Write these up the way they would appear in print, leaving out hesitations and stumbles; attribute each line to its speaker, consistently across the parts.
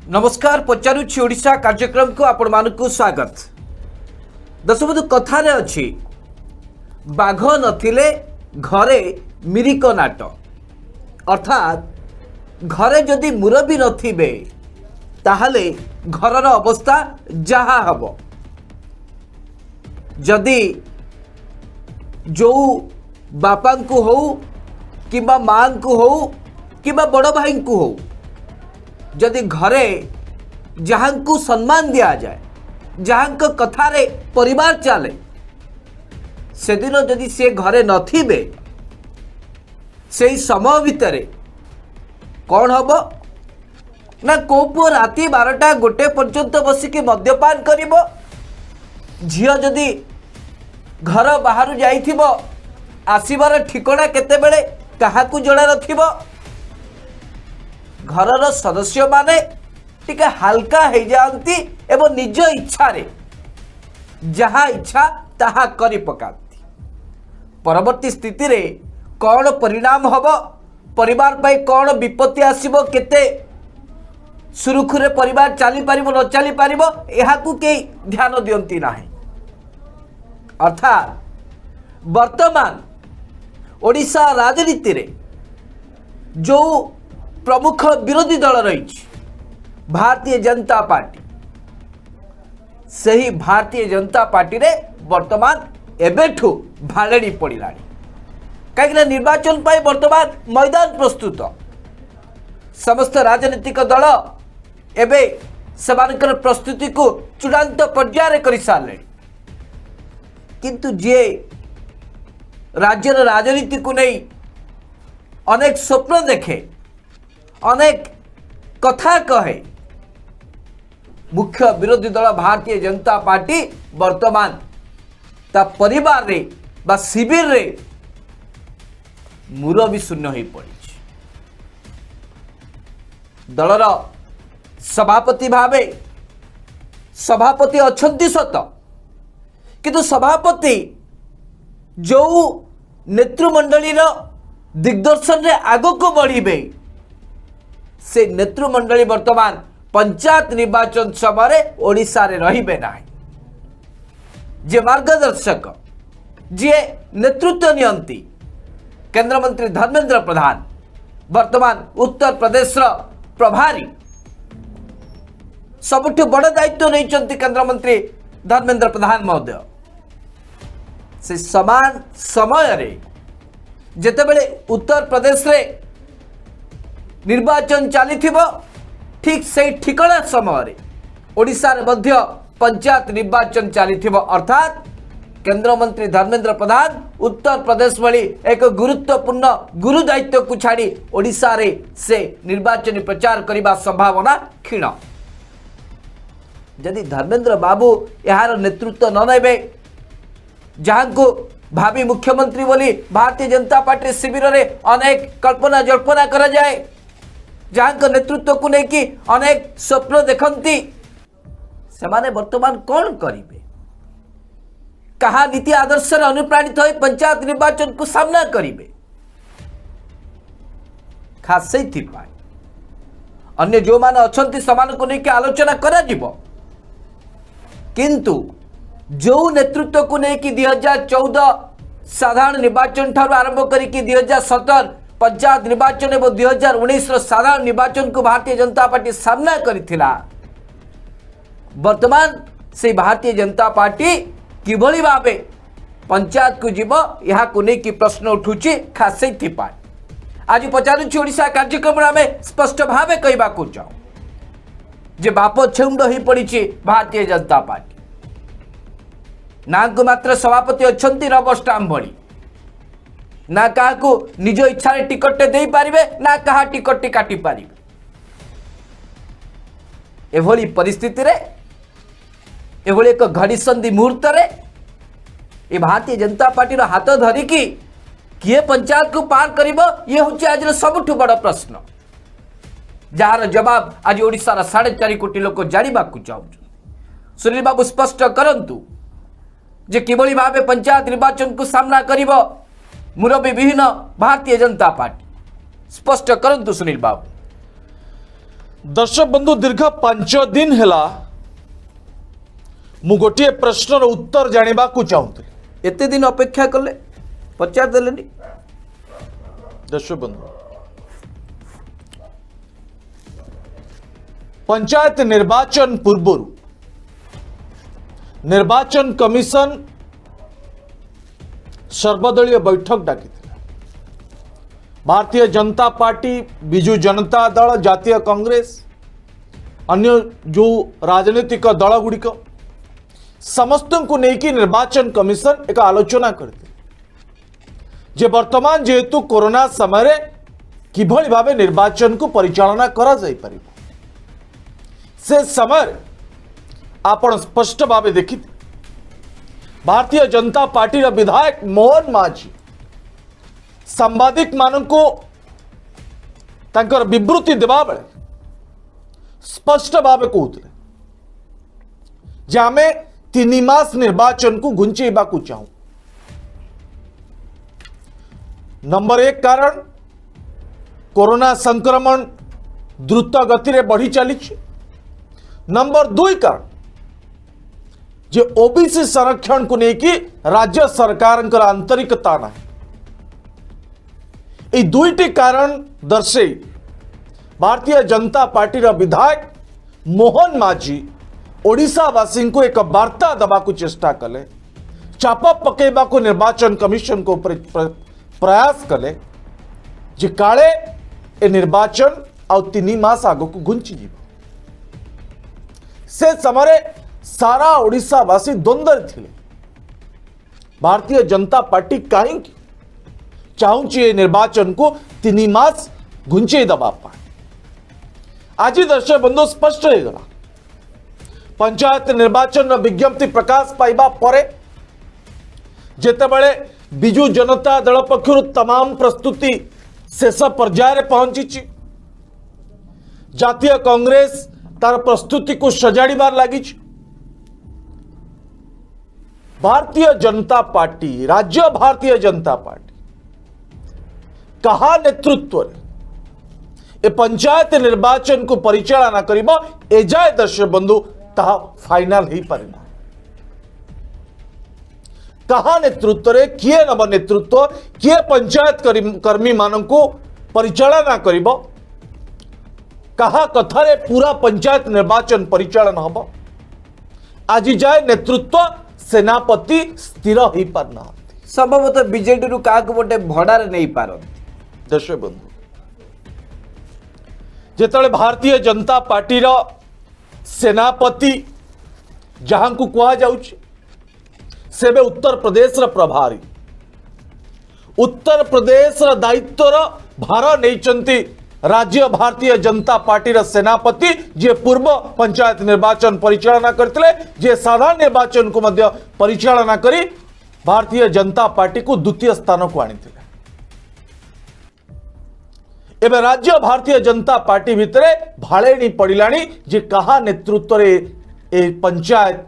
Speaker 1: नमस्कार पचारुछि ओडिशा कार्यक्रम को आपण मानकु स्वागत। दशबंधु कथारे अछि बाघ नथिले घरे मिरिक नाट अर्थात घरे जदि मुरबी नथिबे ताहले घरर अवस्था जहा हबो। जदि जो बापा को हो किबा मां को हो किबा बड़ भाई को हो जदि घरे जहाँ को सम्मान दिया जाए जहाँ को कथारे परिवार चले से दिन जदि से घरे नथिबे से समय भितर कौन हम ना को पुओ राति 12टा 1 पर्यंत बसिक मद्यपान करिबो। झियो जदि घर बाहर जाइथिबो आसीबार ठिकଣା केतेबेले काहाकू जणा नथिबो। घरर सदस्य माने टिके हल्का हो जाती एवं निज इच्छा रे जहाँ इच्छा ताहा करि पकाती। परवर्ती स्थिति रे कौन परिणाम हब परिवार पाई कौन विपत्ति आसीबो केते सुरुखुरे परिवार चली पारिबो न चली पारिबो एहाकू केही ध्यान दियंती नाही। अर्थात वर्तमान ओडिशा राजनीति रे जो प्रमुख विरोधी दल रही भारतीय जनता पार्टी सही भारतीय जनता पार्टी रे वर्तमान एबेठू भालेड़ी पड़ा कहीं निर्वाचन पाई वर्तमान मैदान प्रस्तुत समस्त राजनीतिक दल एबे सेमानकर प्रस्तुति को चूड़ांत पर्याय कर सारे किंतु जे राज्यर राजनीति को नहीं अनेक स्वप्न देखे अनेक कथा कहे मुख्य विरोधी दल भारतीय जनता पार्टी वर्तमान ता परिवार रे बा शिविर रे मुरबी शून्य हो पड़ी। दलर सभापति भावे सभापति अछंती सत किंतु सभापति जो नेतृमंडली दिग्दर्शन रे आग को बढ़े से नेतृमंडली वर्तमान पंचायत निर्वाचन समय ओडिशा रे रहिबे नाही। जे मार्गदर्शक जे नेतृत्व नियंती केंद्र मंत्री धर्मेंद्र प्रधान वर्तमान उत्तर प्रदेश प्रभारी सबुठ बड़ दायित्व नहीं केंद्र मंत्री धर्मेंद्र प्रधान महोदय से समान समय रे जेतेबेले उत्तर प्रदेश रे निर्वाचन चली ठीक से ठिकଣା समय ओडिशा रे मध्य पंचायत निर्वाचन चली अर्थात केंद्र मंत्री धर्मेंद्र प्रधान उत्तर प्रदेश भली एक गुरुत्वपूर्ण गुरु दायित्व को छाड़ी ओडिशा रे से निर्वाचन प्रचार करने संभावना क्षीण। यदि धर्मेंद्र बाबू यार नेतृत्व न नेबे जहाँ को भावी मुख्यमंत्री बोली भारतीय जनता पार्टी शिविर रे अनेक कल्पना जल्पना करा जाए जहाँ नेतृत्व को लेकिन अनेक स्वप्न देखती से माने वर्तमान कौन करेंगे कहा नीति आदर्श अनुप्राणित हो पंचायत निर्वाचन को सामना करेंगे खास से अन्य जो माने अच्छी समान को लेकिन आलोचना करा जिवो किंतु जो नेतृत्व को लेकिन 2014 साधारण निर्वाचन ठारू आरंभ करिक 2017 पंचायत निर्वाचन एवं 2019 साधारण निर्वाचन को भारतीय जनता पार्टी सामना करिथिला वर्तमान से भारतीय जनता पार्टी किभली भावे पंचायत को जीव यह को लेकिन प्रश्न उठुची खास से आज पचारुछि ओडिशा कार्यक्रम में स्पष्ट भावे कहबा को चाहूँ जे बाप छेउंड हो पड़ी भारतीय जनता पार्टी ना को मात्र सभापति अच्छी रबर स्टाम्प भली ना क्या निज इच्छा टिकट दे पारे ना क्या टिकट काटी पारे एभली परिस्थिति रे एभली एक घड़ीसंधि मुहूर्त रे ये भारतीय जनता पार्टी हाथ धरिकी किए पंचायत को पार करिबो ये होची आज सबुठ बड़ प्रश्न जार जवाब आज ओडिशा 4.5 कोटी लोक जानिबा को चाहूँ। सुनील बाबू स्पष्ट करंतु जे किभली भावे पंचायत निर्वाचन को सामना करिबो मुरबी विहीन भारतीय जनता पार्टी स्पष्ट करंतु सुनील बाबू।
Speaker 2: दर्शक बंधु दीर्घ 5 दिन हैला मु गोटे प्रश्नर उत्तर जानिबा को चाहूଥିଲି।
Speaker 1: एते दिन अपेक्षा कले पचार देलेनी।
Speaker 2: दर्शक बंधु पंचायत निर्वाचन पूर्व निर्वाचन कमिशन सर्वदलीय बैठक डाकी भारतीय जनता पार्टी बिजु जनता दल जातीय कांग्रेस अन्य जो राजनीतिक दल गुड़िक समस्त को लेकिन निर्वाचन कमिशन एक आलोचना करते जे वर्तमान जेहेतु कोरोना समय किभली भावे निर्वाचन को परिचालना करा जाई परिबो से समय आपण स्पष्ट भावे देखि भारतीय जनता पार्टी विधायक मोहन माझी सांबादिक मानको तांकर विवृत्ति देवा बेले स्पष्ट भावे कहते जे आमे 3 मास निर्वाचन को घुंचेबा को चाहूं। नंबर 1 कारण कोरोना संक्रमण द्रुत गति रे बढ़ी चली। नंबर 2 कारण जे ओबीसी संरक्षण को लेकिन राज्य सरकार आंतरिकता ना ये दुईटी कारण दर्शे भारतीय जनता पार्टी विधायक मोहन माझी ओडिशावासी को एक वार्ता दबा को चेष्टा कले चाप पकेबा को निर्वाचन कमिशन को प्रयास कले जे काले ए निर्वाचन आ 3 मास आग को घुंची जीव से समय सारा ओडिशावासी द्वंद्व थे भारतीय जनता पार्टी कहीं चाहूची निर्वाचन को 3 मास घुंचे दबा पाए। आज दर्शक बंधु स्पष्ट हो गला पंचायत निर्वाचन विज्ञप्ति प्रकाश पाइबा परे जेतेबेले बिजु जनता दल पक्षरु तमाम प्रस्तुति शेष पर्याय पहुंची जातीय कांग्रेस तार प्रस्तुति को सजाड़बार लगी भारतीय जनता पार्टी राज्य भारतीय जनता पार्टी कहा नेतृत्व ए पंचायत निर्वाचन को परिचालना करिबा एजाय दर्शक बंधु ताहा फाइनल ही परिना कहा नेतृत्व रे किए नब नेतृत्व किए पंचायत कर्मी मानन को परिचालना करिबा कहा कथारे पूरा पंचायत निर्वाचन परिचालन हब आज जाए नेतृत्व सेनापति स्थिर हो पारना
Speaker 1: संभवतः बीजेडी रु का गोटे भड़ार नहीं पारती।
Speaker 2: दर्शक बंधु जेतले भारतीय जनता पार्टी रो सेनापति जहां को कहा जाउछि सेबे उत्तर प्रदेश रो प्रभारी उत्तर प्रदेश रो दायित्व रो भार नैचंती राज्य भारतीय जनता पार्टी रो सेनापति जे पूर्व पंचायत निर्वाचन परिचालना करथिले जे साधारण निर्वाचन को मध्य परिचालना करी भारतीय जनता पार्टी को द्वितीय स्थान को आनिथिले। एवं राज्य भारतीय जनता पार्टी भितरे भाड़ेणी पड़िलाणी जे कहा नेतृत्व रे ए पंचायत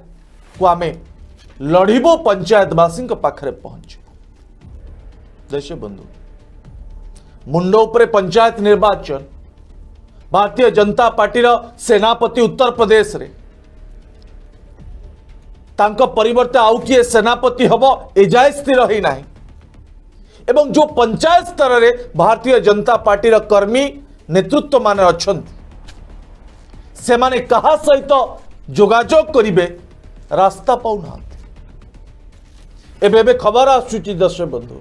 Speaker 2: को आमे लड़िबो पंचायतवासी पाखरे पहुंचो। दर्शक बंधु मुंड उपरे पंचायत निर्वाचन भारतीय जनता पार्टी रो सेनापति उत्तर प्रदेश रे तांको परिवर्ते आउ किए सेनापति हबो एजाय स्थिर ही नाही एवं जो पंचायत स्तर रे भारतीय जनता पार्टी रो कर्मी नेतृत्व माने अछंती से माने कहा सहित जोगाजोग करिवे रास्ता पाउना एबे खबर आसुची। दर्शक बंधु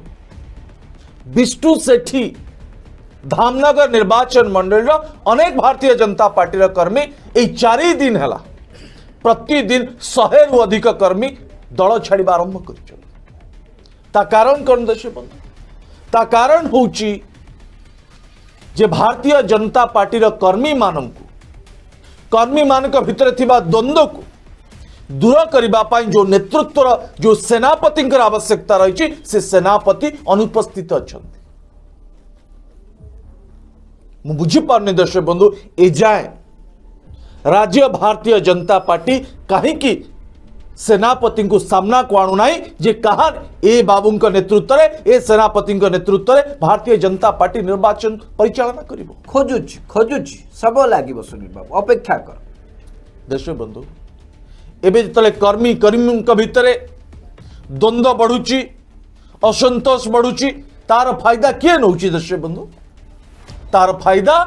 Speaker 2: विष्णु सेठी धामनगर निर्वाचन मंडल अनेक भारतीय जनता पार्टी रो कर्मी ए 4 दिन हैला प्रतिदिन 100 रु अधिक कर्मी दल छाड़ा आरंभ कर ता कारण कौन दर्शक बंधु ता कारण होची जे भारतीय जनता पार्टी रो कर्मी मान भितर थिबा द्वंद्व को दूर करबा पाई जो नेतृत्व जो सेनापति आवश्यकता रही से सेनापति अनुपस्थित अछंती। मु बुझी पारनी दर्शक बंधु ए जाए राज्य भारतीय जनता पार्टी कहीं सेनापति को सामना को आणु नाही जे कहा ए बाबू नेतृत्व में ए सेनापति नेतृत्व में भारतीय जनता पार्टी निर्वाचन परिचालना करिवो।
Speaker 1: खोजुच सब लागिबो सुनील बाबू अपेक्षा कर।
Speaker 2: दर्शक बंधु एबे जतले कर्मी भितर द्वंद्व बढ़ुची असंतोष बढ़ुची तार फायदा किए नौची। दर्शक बंधु तार फायदा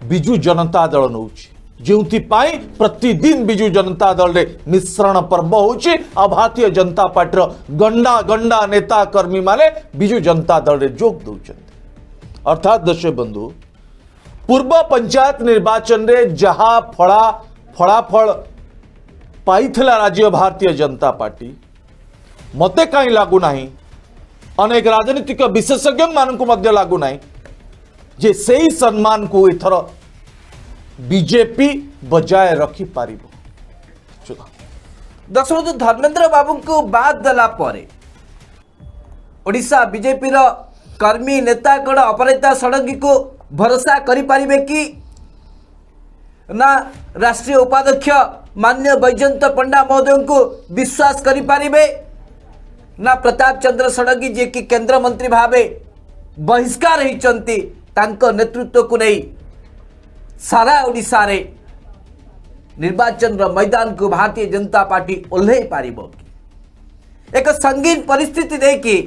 Speaker 2: बिजु जनता दल नौची जोपाई प्रतिदिन बिजु जनता दल रे मिश्रण पर्व होची आ भारतीय जनता पार्टी गंडा गंडा नेता कर्मी माने बिजु जनता दल रे जोग दौरान। अर्थात दर्शक बंधु पूर्व पंचायत निर्वाचन रे जहा फलाफल पाइथिला राज्य भारतीय जनता पार्टी मते कहीं लागू नाही अनेक राजनीतिक विशेषज्ञ मानक मध्य लागू नाही जे सही सम्मान को इथर बीजेपी बजाय रखी पारिबो।
Speaker 1: दर्शक धर्मेंद्र बाबू को बाद देला परे ओडिशा बीजेपी रो कर्मी नेता कड़ अपराजिता षडंगी को भरोसा करि पारिबे कि ना राष्ट्रीय उपाध्यक्ष मान्य बैजयंत पंडा महोदय को विश्वास करि पारिबे ना प्रताप चंद्र षडंगी जे कि केंद्र मंत्री भावे बहिष्कार होइचंती तांको नेतृत्व को नहीं सारा ओडिशा रे निर्वाचन रो मैदान को भारतीय जनता पार्टी ओल्हे पारिबो कि एक संगीन परिस्थिति देखि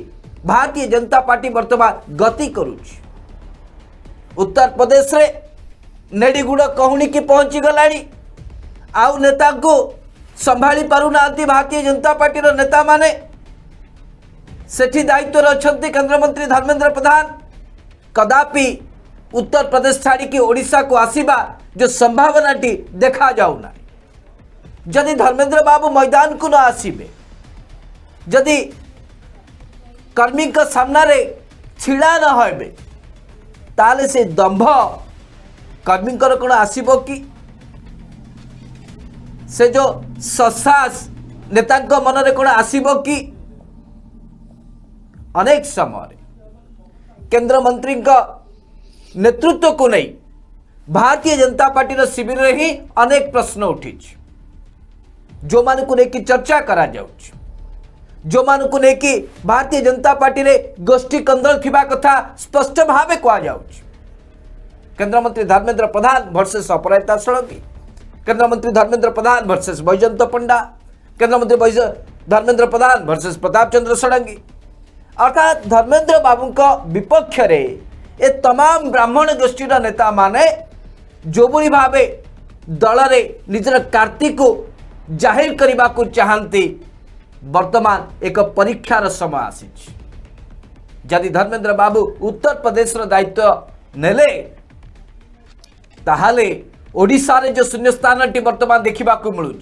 Speaker 1: भारतीय जनता पार्टी वर्तमान गति करूची। उत्तर प्रदेश रे नेडीगुड़ कहूनी की पहुंची गलानी आउ नेता को संभाली पारु नांती भारतीय जनता पार्टी रो नेता माने सेठी दायित्व अच्छे केंद्र मंत्री धर्मेंद्र प्रधान कदापि उत्तर प्रदेश छाड़ी की ओडिशा को आसीबा जो संभावना टी देखा जाऊना जदि धर्मेंद्र बाबू मैदान को न आसीबे जदि कर्मी का सामना रे छिड़ा न होबे ताले से दंभ कर्मी कौन आसीबो कि से जो ससास नेता मन रे कौन आसीबो कि अनेक समय केंद्र मंत्री का नेतृत्व को नहीं भारतीय जनता पार्टी शिविर रे ही अनेक प्रश्न उठी जो मान को लेकिन चर्चा करा जाउछ जो मान को लेकिन भारतीय जनता पार्टी रे गोष्ठी कंदल थिबा कथा स्पष्ट भावे कहा जाउछ। केंद्र मंत्री धर्मेंद्र प्रधान वर्सेस अपराजिता षडंगी केंद्र मंत्री धर्मेंद्र प्रधान वर्सेस बैजयंत पंडा केंद्र मंत्री धर्मेंद्र प्रधान वर्सेस प्रताप चंद्र षडंगी अर्थात धर्मेंद्र बाबू का विपक्ष रे ए तमाम ब्राह्मण गोष्ठीर नेता माने जो बड़ी भावे दल रे निजर कार्तिक को जाहिर करने को चाहती वर्तमान एक परीक्षार समय आसी जदि धर्मेंद्र बाबू उत्तर प्रदेश दायित्व नेले ताहाले ओडिशा रे जो शून्य स्थान टी वर्तमान देखा मिलूँ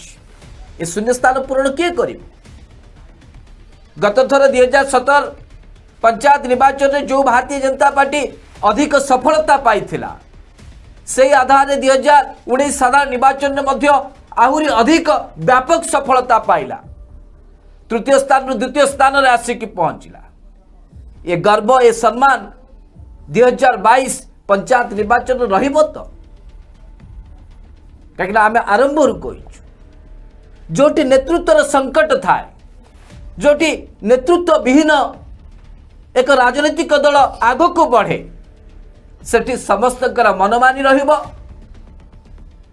Speaker 1: ए शून्य स्थान पूरण किए कर गत थर 2017 पंचायत निर्वाचन में जो भारतीय जनता पार्टी अधिक सफलता पाई से आधार 2019 साधारण निर्वाचन में मध्य आहुरी अधिक व्यापक सफलता पाइला तृतीय स्थान द्वितीय स्थान रे आसिक पहुंचला। ये गर्व ये सम्मान 2022 पंचायत निर्वाचन रहिबो तो कहीं आम आरंभ कही जोटी नेतृत्वर संकट थाए जोटी नेतृत्व विहीन एक राजनीतिक दल आग को बढ़े सेठी समस्त मनमानी रहिबो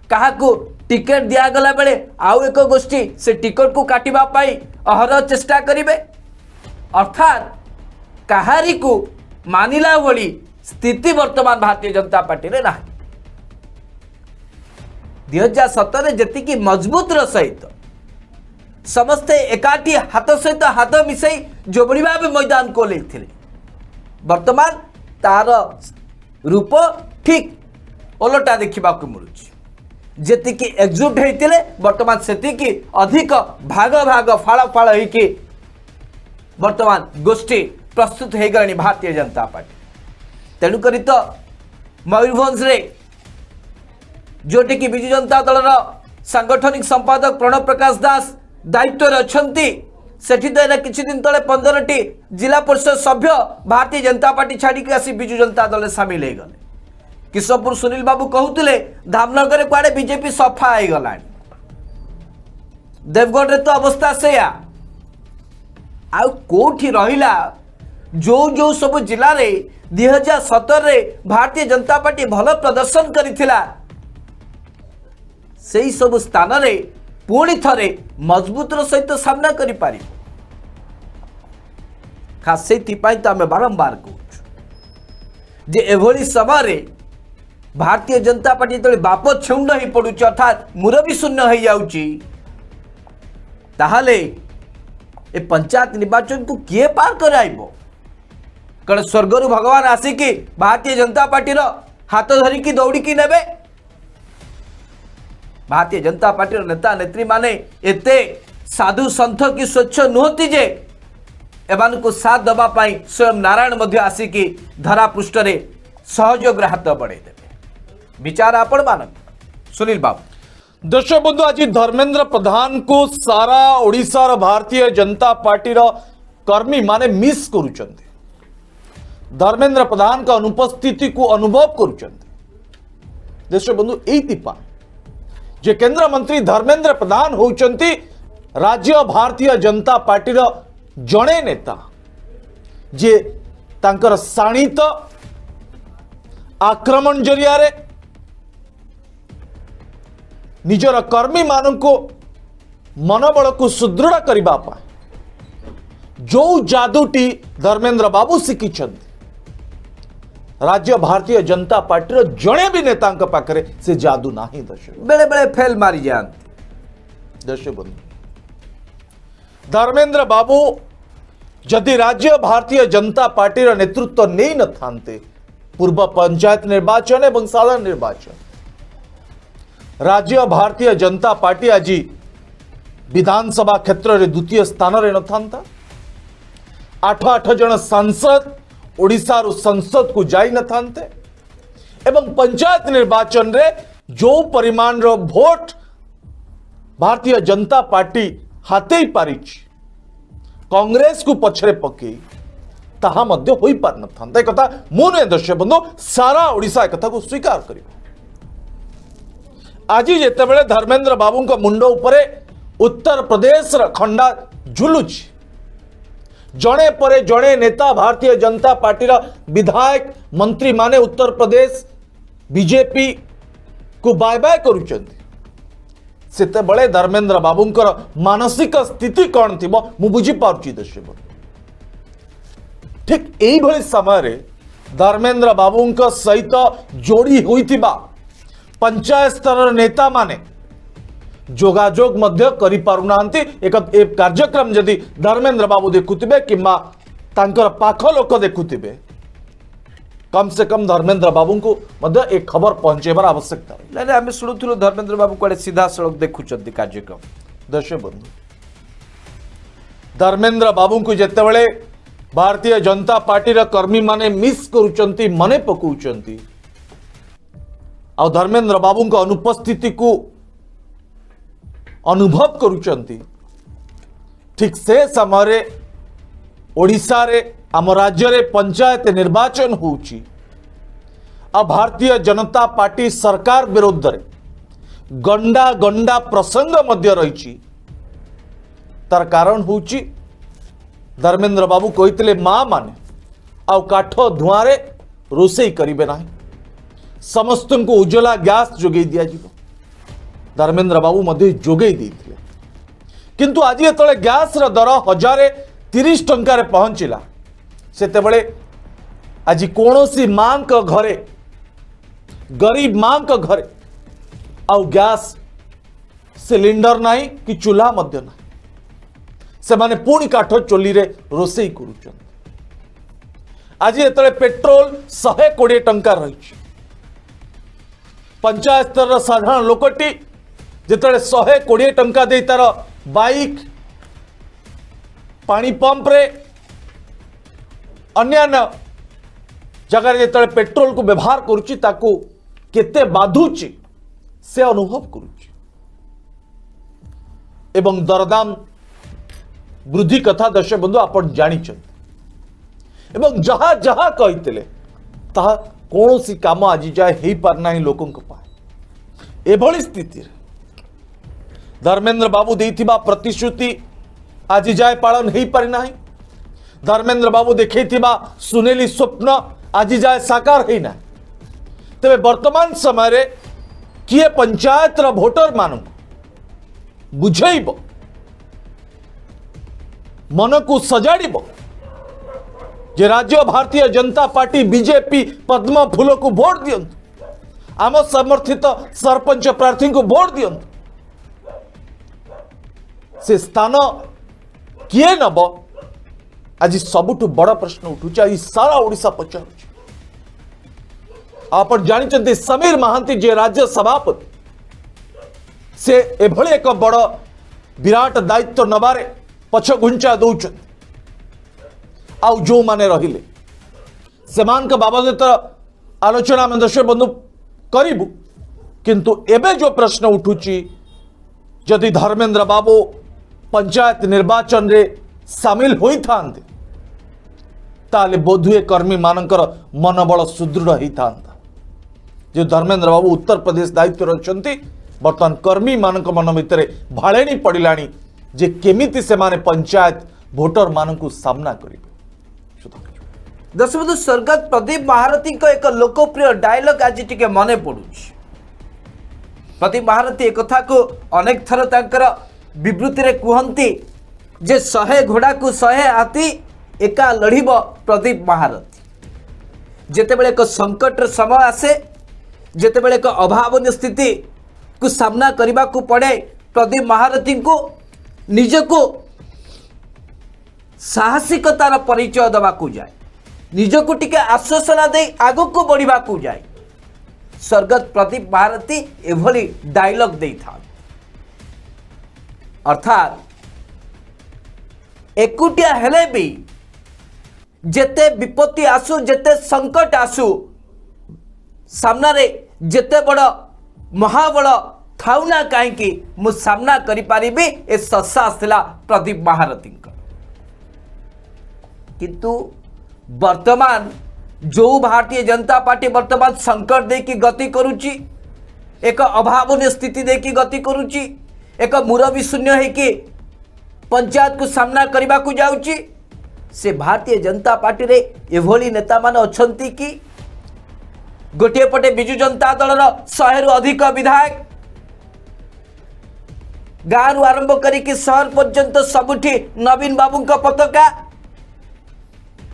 Speaker 1: काहाकू टिकेट दिगला बेले आउ एक गोष्ठी से टिकट को काटिबा पाई अहर चेष्टा करिवे अर्थात काहारी को मानिला भली स्थिति वर्तमान भारतीय जनता पार्टी रे ना 2017 जी मजबूत सहित समस्ते एकाठी हाथ सहित हाथ मिसई जो बड़ी भाव मैदान को लेते वर्तमान तार रूप ठीक ओलटा देखा मिलूँ जी एकजुट होते वर्तमान से अधिक भाग भाग फाड़ फाड़ होगी वर्तमान गोष्ठी प्रस्तुत हो गई भारतीय जनता पार्टी तेणुक तो मयूरभंज रे जोटि कि विजु जनता दल सांगठनिक संपादक प्रणव प्रकाश दास दायित्व अच्छी सेठी तो किसी दिन तले 15टी जिला परिषद सभ्य भारतीय जनता पार्टी छाड़ी आसी विजु जनता दल सामिल हो गले। किशोरपुर सुनील बाबू कहते धामनगर कुआड़े बीजेपी सफा हो गला देवगढ़ रे तो अवस्था सेया आउ कोठी रहिला जो जो सब जिला रे 2017 रे भारतीय जनता पार्टी भल प्रदर्शन करिथिला सेही सब स्थान रे पुणी थरे मजबूतर सहित सामना करि पारि खास से तो आम बारंबार कहूँ जे एभली समय रे भारतीय जनता पार्टी जो बाप छेउंड ही पड़ू अर्थात मुरबी शून्य हो जाउची ताहले ए पंचायत निर्वाचन को किए पार कराइबो कण स्वर्गरु भगवान आसिकी भारतीय जनता पार्टी रो हाथ धरिकी दौड़िकी नेबे भारतीय जनता पार्टी नेता नेत्री माने एते साधु संत की स्वच्छ नुहति जे एमान को साथ दबा पाई स्वयं नारायण मध्य आसिकी धरा पृष्ठ रे सहयोग हाथ बढ़े देबे विचार आपण मान सुनील बाबू
Speaker 2: दर्शक बंधु आज धर्मेंद्र प्रधान को सारा ओडिशार भारतीय जनता पार्टी रो कर्मी माने मिस करूचंती धर्मेंद्र प्रधान का अनुपस्थिति को अनुभव करूचंती दर्शक बंधु एइतिपा जे केंद्र मंत्री धर्मेंद्र प्रधान होउचंती राज्य भारतीय जनता पार्टी रो जणे नेता जे तांकर शाणित आक्रमण जरिया रे निजर कर्मी मान को मनोबल को सुदृढ़ करने जो जादूटी धर्मेंद्र बाबू शिखिंट राज्य भारतीय जनता पार्टी जड़े भी नेता पाखरे से जादू नहीं दर्शक
Speaker 1: बेले बेले फेल मारी जाती
Speaker 2: दर्शक बंधु धर्मेंद्र बाबू जदि राज्य भारतीय जनता पार्टी नेतृत्व नहीं न थांते पूर्व पंचायत निर्वाचन एवं साधारण निर्वाचन राज्य भारतीय जनता पार्टी आज विधानसभा क्षेत्र में द्वितीय स्थान रे न थांता 8 जन सांसद ओडिशा संसद को जाई न थांते एवं पंचायत निर्वाचन रे जो परिमाण रो वोट भारतीय जनता पार्टी हाथई पारी कांग्रेस को पछरे पकई ताहा मध्य होई पार न थांता कथा मु ने दर्शक बंधु सारा ओडिशा कथा को स्वीकार करियो आज जितेबले धर्मेंद्र बाबू मुंड उपरे उत्तर प्रदेश खंडा झुलुच जड़े पर जड़े नेता भारतीय जनता पार्टी विधायक मंत्री माने उत्तर प्रदेश बीजेपी को बाय बाय करुचंती सेतेबले धर्मेंद्र बाबूंकर मानसिक स्थिति कौन थी मु बुझी पारुची दर्शक ठीक यही भली समय रे धर्मेंद्र बाबूंक सहित जोड़ी होइतिबा पंचायत स्तर नेता माने जोगाजोग मध्य करि पारुनांती एक कार्यक्रम जदि धर्मेंद्र बाबू देखुतिबे किंबा तांकर पाख लोक देखुतिबे कम से कम धर्मेंद्र बाबू को मध्य एक खबर पहुंचेबार आवश्यकता
Speaker 1: नहीं आम शुणुलु धर्मेंद्र बाबू कड़े सीधा सड़क देखुंत कार्यक्रम
Speaker 2: दर्शक बंधु धर्मेंद्र बाबू को जितेबले भारतीय जनता पार्टी कर्मी माने मिस करुचंती मने पकाउचंती आ धर्मेंद्र बाबू को अनुपस्थिति को अनुभव करुचंती ठीक से समय ओडिशा रे आम राज्य रे पंचायत निर्वाचन होउची आ भारतीय जनता पार्टी सरकार विरोध रे गंडा गंडा प्रसंग मध्य रही तार कारण होउची धर्मेंद्र बाबू कहितले मां माने आ काठ धुआं रे रोसई करिवे नाही समस्त को उज्ज्वला गैस जोगे दिया जीवो धर्मेंद्र बाबू मध्य जोगे देथिले किंतु आज ये गैस रो दर 1030 टंका रे पहुंचला सेतेबले आज कोनोसी मां का घरे गरीब मां का घरे आ गैस सिलिंडर नाही कि चूल्हा मध्य नाही से माने पुणी काठ चोली रे रोसई करूछन आज ये पेट्रोल 120 टंका रही पंचायत स्तर साधारण लोकटी जिते 120 टंका दे तार बाइक पानी पंप रे अन्यान्य जगह जिते पेट्रोल को व्यवहार करुच्ची ताकू केते बाधुची से अनुभव करुच्ची एवं दरदाम वृद्धि कथा दर्शक बंधु आपण जानिछन एवं जहा जहा कहितले ता कौन काम आज जाए हो पार ना लोकों पाए एभली स्थिति धर्मेंद्र बाबू देइथिबा प्रतिश्रुति आज जाए पालन हो पारि नाही। धर्मेंद्र बाबू देखैथिबा सुनेली स्वप्न आज जाए साकार होना। तेरे वर्तमान समय रे किए पंचायत भोटर मान बुझेब मन को सजाड़ब जे राज्य भारतीय जनता पार्टी बीजेपी पद्म फूल को भोट दियंतु, आम समर्थित सरपंच प्रार्थी को भोट दियंतु। से स्थान किए नब आज सबुठु बड़ प्रश्न उठुच। आज सारा ओडिशा पचार आप जानते समीर महांती जे राज्य सभापति से एभली एक बड़ विराट दायित्व नबारे पछ घुंचा दौरान आउ जो माने रहिले सेमान का बाबद तो आलोचना में दर्शक बंधु करिबु, किंतु एबे जो प्रश्न उठुची जदि धर्मेंद्र बाबू पंचायत निर्वाचन रे सामिल होई थांते ताले बोधुए कर्मी मानकर मनोबल सुदृढ़ होई थांता। जो धर्मेंद्र बाबू उत्तर प्रदेश दायित्व रचंती बर्तमान कर्मी मानक मन भितर भाळेणी पड़िलाणी जे केमिति से माने पंचायत भोटर मानकु सामना करिबे।
Speaker 1: दर्शक स्वर्गत प्रदीप महारथी को एक लोकप्रिय डायलॉग आज टिके मने पड़ुछि। प्रदीप महारथी एक कथा को अनेक थर तांकर विवृत्ति रे कहंती जे 100 घोड़ा को 100 हाथी एका लड़िब प्रदीप महारथी। जेतेबेले एक संकट समय आसे, जेतेबेले एक अभावन स्थिति को सामना करने को पड़े, प्रदीप महारथी को निजको साहसिकतार परिचय दवा को जाए, निजको टिके आश्वासना दे आगो को बढ़िबा को जाए। स्वर्गत प्रदीप महारथी एभली डायलॉग दे था, अर्थात एकुटिया हेले भी जेते विपत्ति आसु, जेते संकट आसु, सामना रे जेते बड़ महाबल थाउना कहीं मु सामना करि परिबी ए ससास थिला प्रदीप महारथी। किंतु वर्तमान जो भारतीय जनता पार्टी वर्तमान संकट देखि गति करुची, एक अभावन स्थिति देखि गति करुची, एक मुरबी शून्य है कि पंचायत को सामना करने को जाउची, से भारतीय जनता पार्टी रे एभली नेता मान अछंती कि गोटे पटे बिजु जनता दल 100 रु अधिक विधायक गाँव आरंभ करिक शहर पर्यंत सबुठी नवीन बाबू का पताका।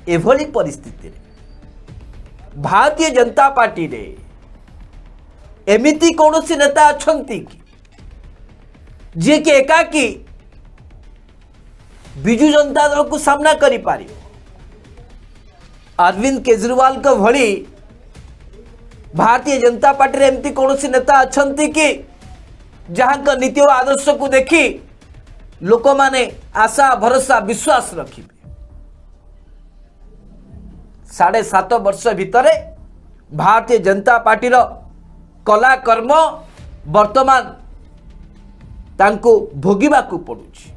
Speaker 1: एभली परिस्थिति रे भारतीय जनता पार्टी रे एमिति कौनसी नेता अछंती कि जे कि एकाकी बिजु जनता दल को सामना करि पारि। अरविंद केजरीवाल का भली भारतीय जनता पार्टी रे एमिति कौनसी नेता अछंती कि जहां का नीति और आदर्श को देखी लोक माने आशा भरोसा विश्वास रखिबे। 7.5 वर्ष भितर भारतीय जनता पार्टी रो कला कर्म वर्तमान तांको भोगिबा को पड़ुछि।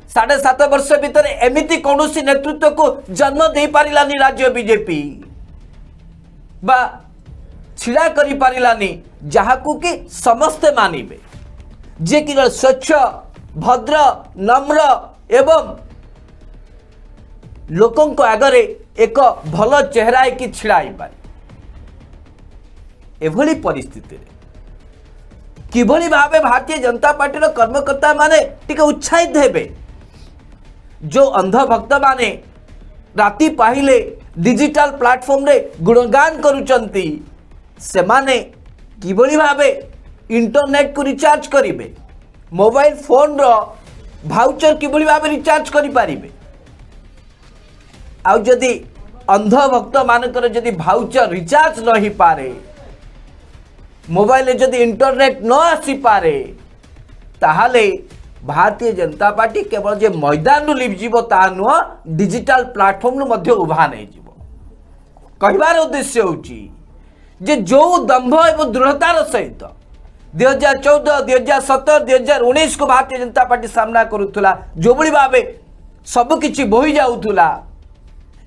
Speaker 1: 7.5 वर्ष भितर एमिति कौनसी नेतृत्व को जन्म दे पारिलानी राज्य बीजेपी बा छिड़ा करि पारिलानी जहाकू कि समस्ते मानिबे जे कि स्वच्छ भद्र नम्र एवं लोकों को आगरे एक भल चेहरा कि छिड़ाई पारे। एभली परिस्थिति रे किभली भावे भारतीय जनता पार्टी कर्मकर्ता माने टिके उत्साहित हेबे। जो अंध भक्त माने राति पाहिले डिजिटल प्लेटफॉर्म रे गुणगान करूचंती, से माने किभली भावे इंटरनेट को रिचार्ज करिवे, मोबाइल फोन रो भाउचर किभली भावे रिचार्ज करि पारिबे। आउ जदि अंध भक्त मानकर जदि भाउचर रिचार्ज नहीं पारे, मोबाइल जदि इंटरनेट न आसी पारे, ताहाले भारतीय जनता पार्टी केवल जे मैदान नु लिपजिबो ता नुह डिजिटल प्लेटफॉर्म नु मध्य उभा नहीं जिवो। कहबार उद्देश्य होची जे जो दंभ एवं दृढ़तार सहित 2014, 2017, 2019 को भारतीय जनता पार्टी सामना करुला, जो बड़ी भावे सबकिछि बोही जाउथुला,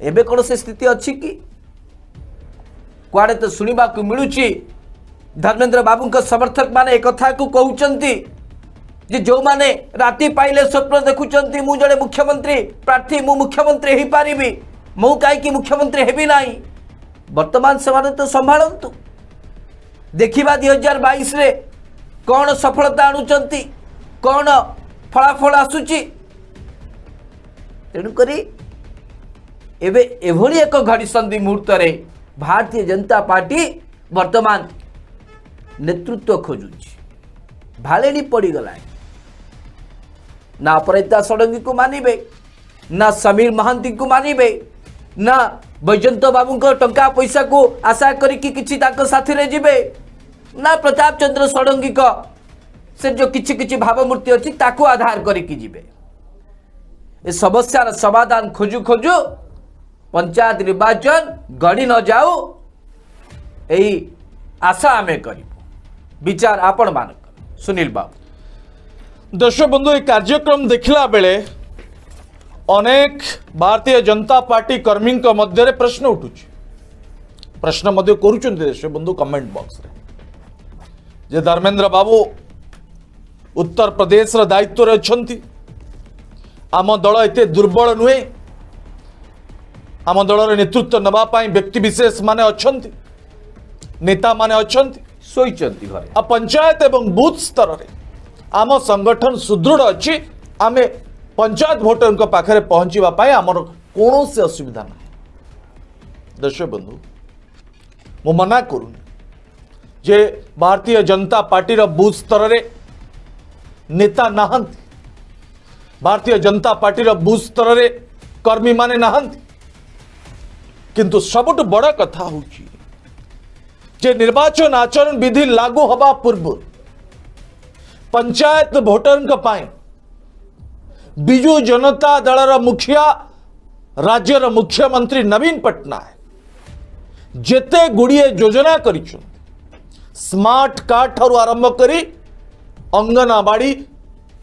Speaker 1: एबे कौन से स्थिति अच्छी कि कुआड़े तो शुणा मिलूची धर्मेंद्र बाबू समर्थक माने एक कथा को कहउचंती जे जो माने राति पाइले स्वप्न देखुचंती मु जड़े मुख्यमंत्री प्रार्थी मु मुख्यमंत्री ही पारिबी मु काई मुख्यमंत्री हेबी नाही वर्तमान से तो संभालतु देखिबा 2022 रे कौन सफलता आणुचंती कौन फलाफल आसुची तेणुकरी एबे एभली एक घड़ीसंधि मुहूर्त रे भारतीय जनता पार्टी वर्तमान नेतृत्व खोजुची भालेनी पड़गला ना अपराजिता षडंगी को मानिबे ना समीर महांती को मानिबे ना बैजंत बाबू को टंका पैसा को आशा करिकी किछि ताको साथी रे जिबे ना प्रताप चंद्र षडंगी को से जो किछि किछि भावमूर्ति अछि ताको आधार करिकी जिबे ए समस्यार समाधान खोजु खोजु पंचायत निर्वाचन गड़ी न जाऊ एही आशा आमे करिबु विचार आपण मान सुनील बाबू
Speaker 2: दर्शक बंधु ये कार्यक्रम देखला बेले अनेक भारतीय जनता पार्टी कर्मी मध्य प्रश्न उठुची प्रश्न मध्य करुचंती दर्शक बंधु कमेंट बॉक्स रे जे धर्मेंद्र बाबू उत्तर प्रदेश रा दायित्व रे अछंती आम दल एते दुर्बल नुहे आम दल रे नेतृत्व नबा पाई व्यक्ति विशेष माने अछंती नेता माने अछंती
Speaker 1: सोईचंती घरे
Speaker 2: आ पंचायत एवं बूथ स्तर रे आम संगठन सुदृढ़ अच्छी आमे पंचायत भोटर पाखे पहुंचवा आमर कौन से असुविधा ना दर्शक बंधु मु मना करूनी जे भारतीय जनता पार्टी रा बूथ स्तर रे नेता नाहंती भारतीय जनता पार्टी रा बूथ स्तर रे कर्मी माने नाहंती किंतु सबुठ बड़ कथा होची जे निर्वाचन आचरण विधि लागू हवा पूर्व पंचायत भोटर पाई बिजू जनता दल मुखिया राज्यर मुख्यमंत्री नवीन पट्टनायक जेते गुड़िए योजना कर स्मार्ट कार्ड ठारू आरंभ करी अंगनवाड़ी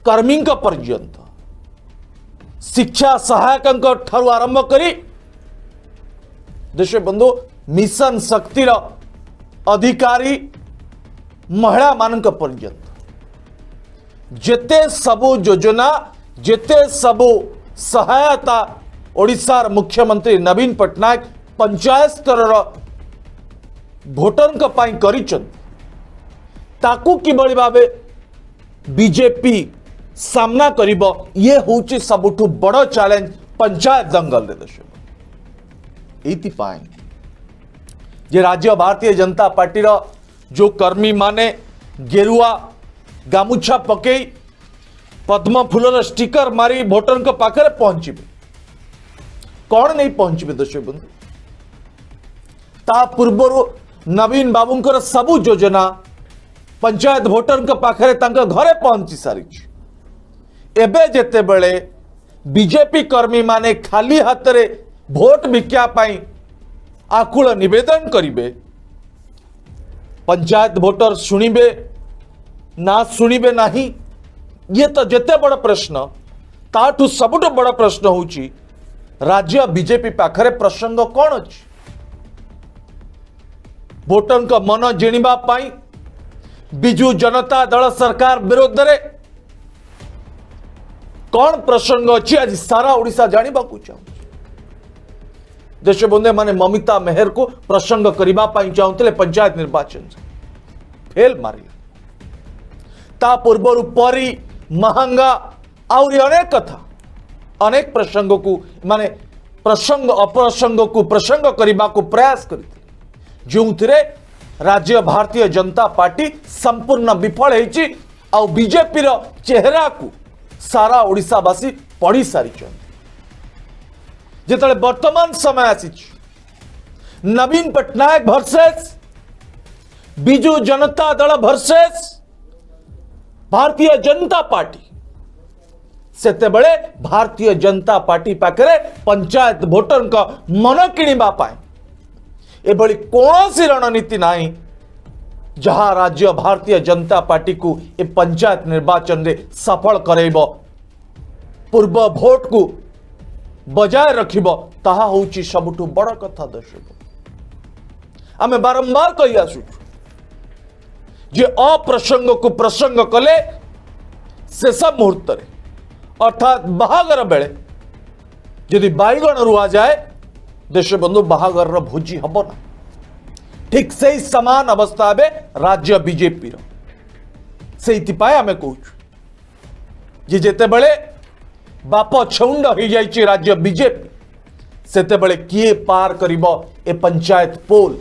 Speaker 2: कर्मी पर्यंत शिक्षा सहायक ठारू आरंभ करी देश बंधु मिशन शक्तिर अधिकारी महिला मान पर्यंत जेते सबु योजना जेते सबु सहायता ओडिशार मुख्यमंत्री नवीन पट्टनायक पंचायत स्तर भोटर ताकू किभली भावे बीजेपी सामना करिब ये होची सबुठु बड़ चैलेंज पंचायत दंगल रे दर्शक जे राज्य भारतीय जनता पार्टी रो जो कर्मी माने गेरुआ गामुछा पकई पद्म फूलर स्टिकर मारी भोटर पाखे पहुंचे कौन नहीं पहुंचे दर्शक बंधु ता पूर्वर नवीन बाबूंकर सबु योजना पंचायत भोटर पाखे घरे पहुंची सारी एबे जेते बेले बीजेपी कर्मी माने खाली हाथ रे भोट भिक्षा पाई आकुल निवेदन करिवे पंचायत भोटर शुणिबे ना शुणिबे नहीं ये तो जेते बड़ प्रश्न ताठू सबुठ बड़ प्रश्न होची राज्य बीजेपी पाखरे प्रसंग कौन अच्छी भोटर का मन जिणिबा पाई बिजू जनता दल सरकार विरोध रे कौन प्रसंग अच्छी आज सारा ओडिशा जानिबा को चाहूँ देश बंधु माने ममिता मेहर को प्रसंग करबा पाई चाहूले पंचायत निर्वाचन फेल मारे ता पूर्वर परी महंगा आउरी अनेक कथा अनेक प्रसंग को माने प्रसंग अप्रसंग को प्रसंग करबा को प्रयास करते जो राज्य भारतीय जनता पार्टी संपूर्ण विफल होती आ बीजेपी रो चेहरा को सारा ओडिशावासी पढ़ी सारी जिते वर्तमान समय आसी नवीन Patnaik versus Biju Janata Dal versus Bharatiya Janata party सेते बड़े भारतीय जनता पार्टी पाखरे पंचायत भोटर का मन किणिबा पाए एभली कौन रणनीति नहीं जहां राज्य भारतीय जनता पार्टी को ए पंचायत निर्वाचन रे सफल करेब पूर्व भोट को बजाय रखिब ताहा होची सबुठु बड़ कथा दर्शक आमे बारंबार कहि आसु जे अप्रसंग को प्रसंग कले शेष मुहूर्त अर्थात बाहागर बेले जदि बैगण रुआ जाए देश बंधु बाहागर भोजी हम ना ठीक से ही समान अवस्था ए राज्य बीजेपी से आम कहूँ जिते बड़े बाप छौंड हो जाइए राज्य बीजेपी सेते बड़े किए पार करिब ए पंचायत पोल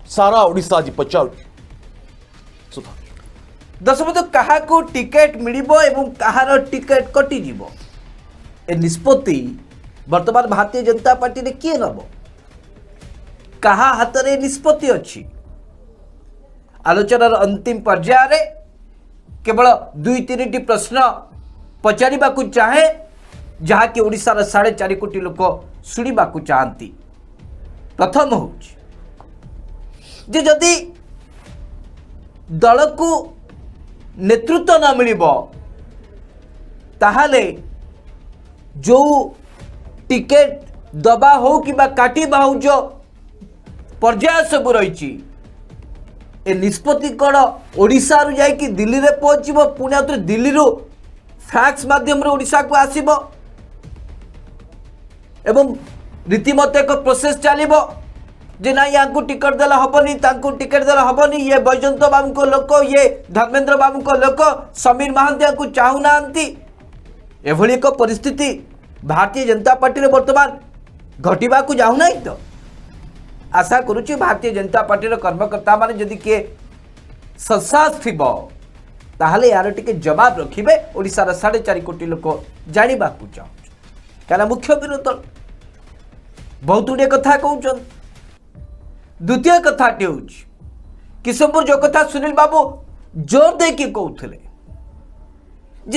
Speaker 2: सारा ओडिशा आज पचार
Speaker 1: दशमत क्या टिकेट मिलिबो एवं कहार टिकेट कटि जीवो ए निष्पत्ति वर्तमान भारतीय जनता पार्टी ने किए नब कहा हाथ में निष्पत्ति अच्छी आलोचनार अंतिम पर्यायर केवल 2-3 प्रश्न पचारिबा को चाहे जहाँकि ओडिशार 4.5 कोटी लोक शुणा चाहती। प्रथम हूँ जदि दल को नेतृत्व न मिलिबो ताहाले जो टिकेट दबा हो कि काटिबा हो जो पर्याय सब रही ए निष्पत्ति कौन ओडिशा रु जाइकी दिल्ली रे पहुँचब पुणी आउे दिल्ली रु फैक्स माध्यम ओडिशा को आसीबो एवं रीतिमत एक प्रोसेस चलो जे ना या टिकट देला हबनी तांको टिकट देला हबनी ये बैजंत बाबू को लोक ये धर्मेंद्र बाबू को लोक समीर महांती को चाहूना एभली एक परिस्थिति भारतीय जनता पार्टी वर्तमान घटवा को जाऊना तो आशा करुच्ची भारतीय जनता पार्टी कर्मकर्ता माने जदि किए ससास थी ताहले यार टिके जवाब रखिबे ओडिशार 4.5 कोटी लोक जानिबा को चाहूँ क्या मुख्य विरोध दल बहुत गुड़े कथा कहउछन। द्वितीय कथाटी हूँ किशनपुर जो कथा सुनील बाबू जोर दे कि कहते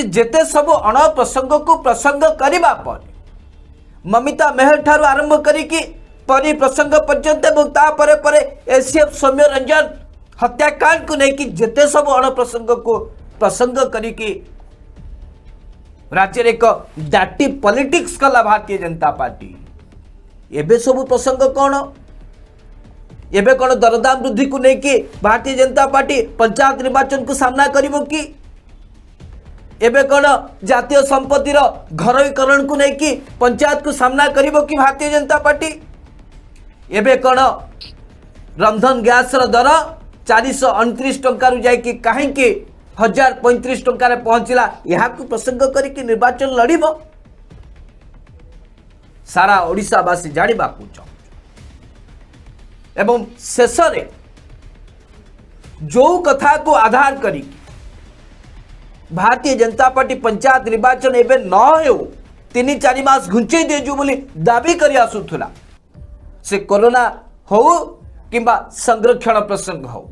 Speaker 1: जेते सब अण प्रसंग को प्रसंग करने पर ममिता मेहर ठारू आरंभ करी परी प्रसंग पर्यंत और एसीएफ सौम्य रंजन हत्याकांड को लेकिन जेते सब अण प्रसंग को प्रसंग करी राज्य एक डाटी पॉलिटिक्स कला भारतीय जनता पार्टी एबे सब प्रसंग कौन एबे कौन दरदाम वृद्धि को लेकिन भारतीय जनता पार्टी पंचायत निर्वाचन को सामना करिवो कि एबे कौन जातीय संपत्तिर घरोईकरण को लेकिन पंचायत को सामना करिवो कि भारतीय जनता पार्टी एबे कौन रंधन गैस दर 429 टंका जाकि कहीं 1035 टंका पहुंचला यह प्रसंग करके निर्वाचन लड़ब सारा ओडिशावासी जानिबा को चाहूँ एवं शेष जो कथा को आधार करी भारतीय जनता पार्टी पंचायत निर्वाचन एवं न हो 3-4 मास घुंचे देजु बोली दाबी करी आसुथुला से कोरोना हो किंबा संरक्षण प्रसंग हो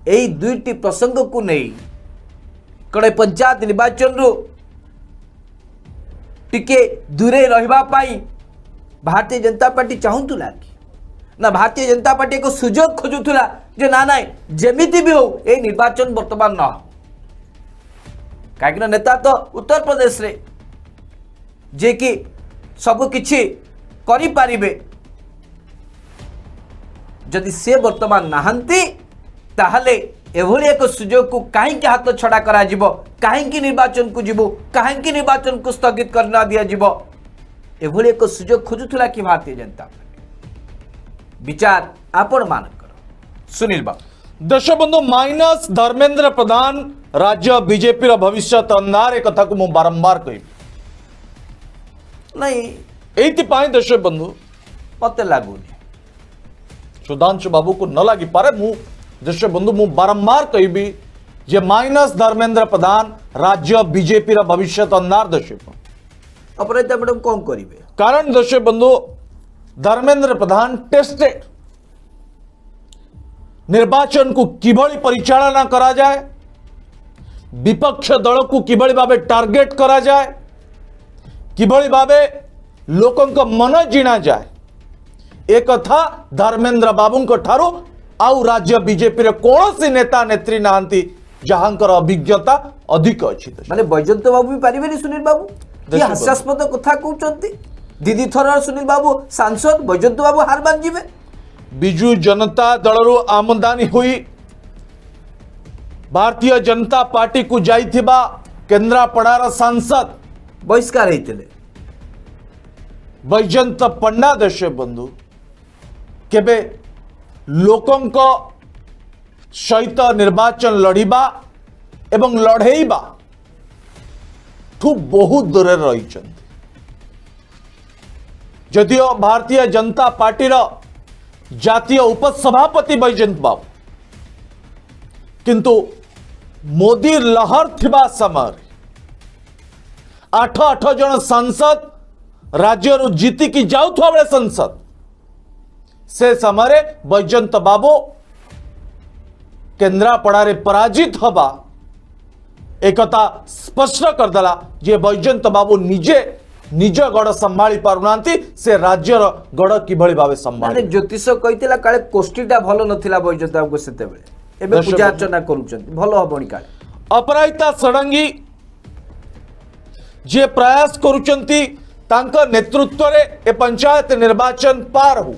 Speaker 1: यही 2टी प्रसंग को नहीं कड़े पंचायत निर्वाचन रू टिके दूरे रहिबा पाई भारतीय जनता पार्टी चाहूला कि ना भारतीय जनता पार्टी को सुजोग खोजुला जे ना ना जेमिति भी हो ये निर्वाचन वर्तमान न हो कहीं नेता तो उत्तर प्रदेश रे जे कि सब किछि करि पारिबे जदि से वर्तमान नहांती ताहले एभली एक सुजोग को कहीं हाथ छड़ा करा जिवो कहीं निर्वाचन को जीवो कहीं निर्वाचन को स्थगित करना दिया जीवो एभली एक सुजोग खोजुला कि भारतीय जनता पार्टी विचार आपण मानकर सुनील बाबू
Speaker 2: देशबंधु माइनस धर्मेंद्र प्रधान राज्य बीजेपी भविष्य अंधार एक कथा को मु बारंबार कहि
Speaker 1: नहीं
Speaker 2: एइतिपाई देशबंधु
Speaker 1: मत लगुनि
Speaker 2: सुधांशु बाबू को न लगी पारे मु देशबंधु मु बारंबार कहबी जे माइनस धर्मेंद्र प्रधान राज्य बीजेपी भविष्य अंधार देशबंधु
Speaker 1: अपराजिता मैडम कौन करेंगे
Speaker 2: कारण देशबंधु धर्मेंद्र प्रधान टेस्टेड निर्वाचन को किभली परिचालना करा जाए विपक्ष दल को किभली भावे टार्गेट करा जाए किभली भावे लोकंक मन जिणा जाए एक कथा धर्मेंद्र बाबू ठारू आउ राज्य बीजेपी रे कौन नेता नेत्री नहांती जहांकर अभिज्ञता अधिक अच्छी
Speaker 1: माने बैजंत बाबू भी पारिबेनी सुनील बाबू ये हास्यास्पद कथा कहउचंती दीदी थर सुनील बाबू सांसद बैजंत बाबू हार मान जिवे
Speaker 2: बिजू जनता दल आमदानी हुई भारतीय जनता पार्टी को जाइथिबा केन्द्रापड़ार सांसद
Speaker 1: बहिष्कार होते
Speaker 2: बैजयंत पंडा देश बंधु केबे लोकंक सहित निर्वाचन लड़िबा एवं लड़ेइबा ठू बहुत दूर रही। जदियो भारतीय जनता पार्टी जातीय उपसभापति बैजयंत बाबू किंतु मोदी लहर थिबा समय 8 जन सांसद राज्य जीति की जाउथवा बेले संसद से समय बैजयंत बाबू केन्द्रापड़ा पराजित हवा एकता स्पष्ट करदेला जे बैजयंत बाबू निजे निज गड़ संभाली पारुनांती से राज्यर गड़ किभली भावे संभाली।
Speaker 1: ज्योतिष कहितला काले कोष्ठीटा भलो नथिला बैजयंत बाबू सेते बेले एबे पूजा अर्चना करूछन भलो हबणी काले।
Speaker 2: अपराजिता षडंगी जे प्रयास करुचंती तांका नेतृत्व रे ए पंचायत निर्वाचन पार हो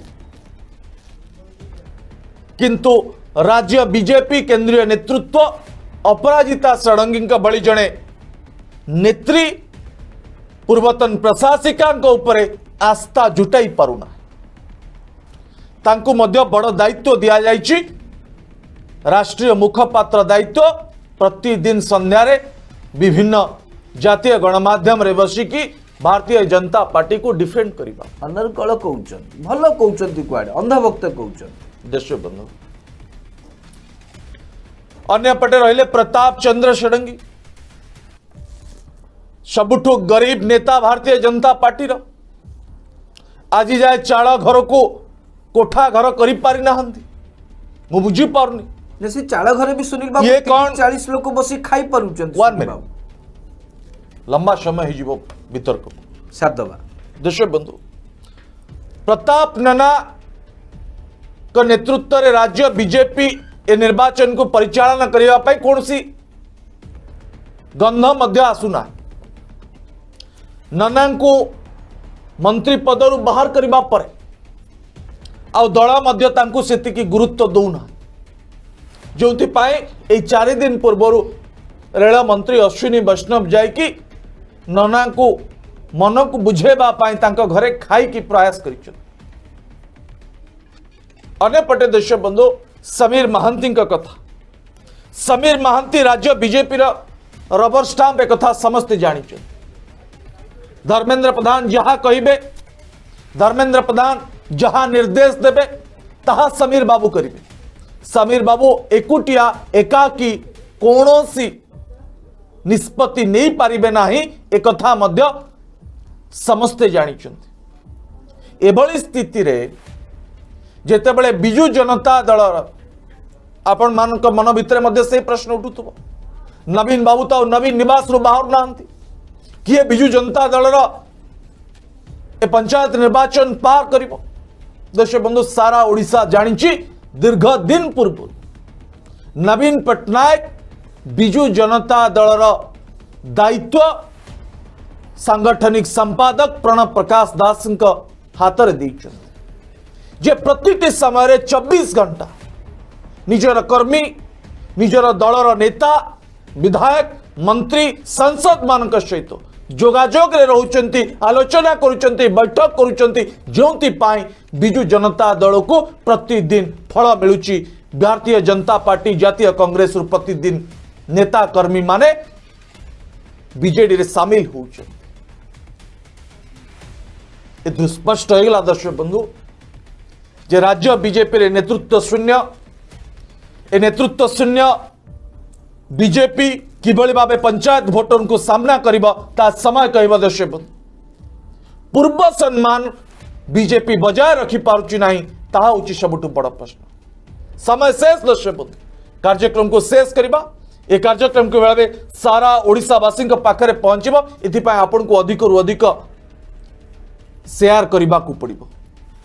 Speaker 2: किंतु राज्य बीजेपी केंद्रीय नेतृत्व अपराजिता षडंगी बड़ी जड़े नेत्री पूर्वतन प्रशासिका उपरे आस्था जुटाई पारुना तांको मध्य बड़ दायित्व दिया जायछि। राष्ट्रीय मुखपात्र दायित्व प्रतिदिन संध्यारे विभिन्न जातीय गणमाध्यम रे बसिकी भारतीय जनता पार्टी को डिफेंड करिबा
Speaker 1: अनर्गल कहउछन भलो कहउछन कुआडे अंधभक्त कहउछन
Speaker 2: देश बंधु। अन्य पटे रहिले प्रताप चंद्र षडंगी सबुठु गरीब नेता भारतीय जनता पार्टी रो आज जाए चाल घर को कोठा घर करि पारि नाहंती मु बुझी पारुनी
Speaker 1: जैसे चाल घरे भी सुनील बाबू
Speaker 2: ये कौन
Speaker 1: 40 लोग बसी खाई पारुछन
Speaker 2: 1 मिनट लंबा समय हो वितर्क
Speaker 1: सादवा
Speaker 2: देश बंधु। प्रताप नाना को नेतृत्व रे राज्य बीजेपी ए निर्वाचन को परिचालन करने पाई कौन सी गंध मध्य आसुना नाना को मंत्री पदरु बाहर करबा परे आ दल मध्य तांको सेतिकी गुरुत्व दौना जोथि पाए ए 4 दिन पूर्व रेल मंत्री अश्विनी वैष्णव जाइकी नाना को मन को बुझेबा पाई तांको घरे खाई की प्रयास करिछ। अन्य पटे देश बंधु समीर महांती का कथा समीर महांती राज्य बीजेपी रबर स्टाम्प एक कथा समस्ते जानी धर्मेंद्र प्रधान जहाँ कहिबे धर्मेंद्र प्रधान जहाँ निर्देश देबे ताहा समीर बाबू करिबे। समीर बाबू एकुटिया एकाकी कौनसी निष्पत्ति नहीं पारिबे नाही एक कथा मध्य समस्ते जानिछन्ति। एभली स्थिति रे जेतेबेले बिजु जनता दल आपण मानक मन भितर मध्य से प्रश्न उठुथबो नवीन बाबू तो नवीन निवास रु बाहर नाहंती किए बिजु जनता दल ए पंचायत निर्वाचन पार करिबो। देश बंधु सारा ओडिशा जानिछि दीर्घ दिन पूर्व नवीन पटनायक बिजु जनता दल दायित्व सांगठनिक संपादक प्रणव प्रकाश दास हाथ में देइछन्ति जे प्रतिटी समय 24 घंटा निजर कर्मी निजर दलर नेता विधायक मंत्री सांसद मान सहित जोगाजोग रे रहउचंती आलोचना करुचंती बैठक करुचंती जोंति पाई बिजु जनता दल को प्रतिदिन फल मिलुची। भारतीय जनता पार्टी जातीय कांग्रेस प्रतिदिन नेता कर्मी माने बीजेडी रे शामिल होउचंती। ए स्पष्ट होगला दर्शक बंधु जे राज्य बीजेपी रे नेतृत्व शून्य ए नेतृत्व शून्य बीजेपी किभली भावे पंचायत भोटर को सामना करिबा ता समय कहबा दर्शक बंधु। पूर्व सम्मान बीजेपी बजाय रखी पारुची नाही ताहा उची सबुठु बड़ प्रश्न। समय शेष दर्शक बंधु कार्यक्रम को शेष करिबा ए कार्यक्रम के बेले सारा ओडिशावासी पाखरे पहुंचबो इथिपाई आपन को अधिक रु अधिक शेयर करने को पड़ो।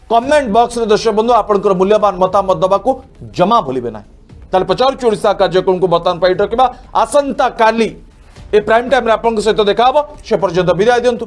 Speaker 2: कमेंट बॉक्स रे दर्शक बंधु आपंकर मूल्यवान मतामत दबाको जमा भूलिबे ना। ताले पचारुची ओडिशा कार्यक्रम को बर्तमान पाई रखा आसंता काली ए प्राइम टाइम रे आपन सहित देखा से पर्यंत विदाय दिंतु।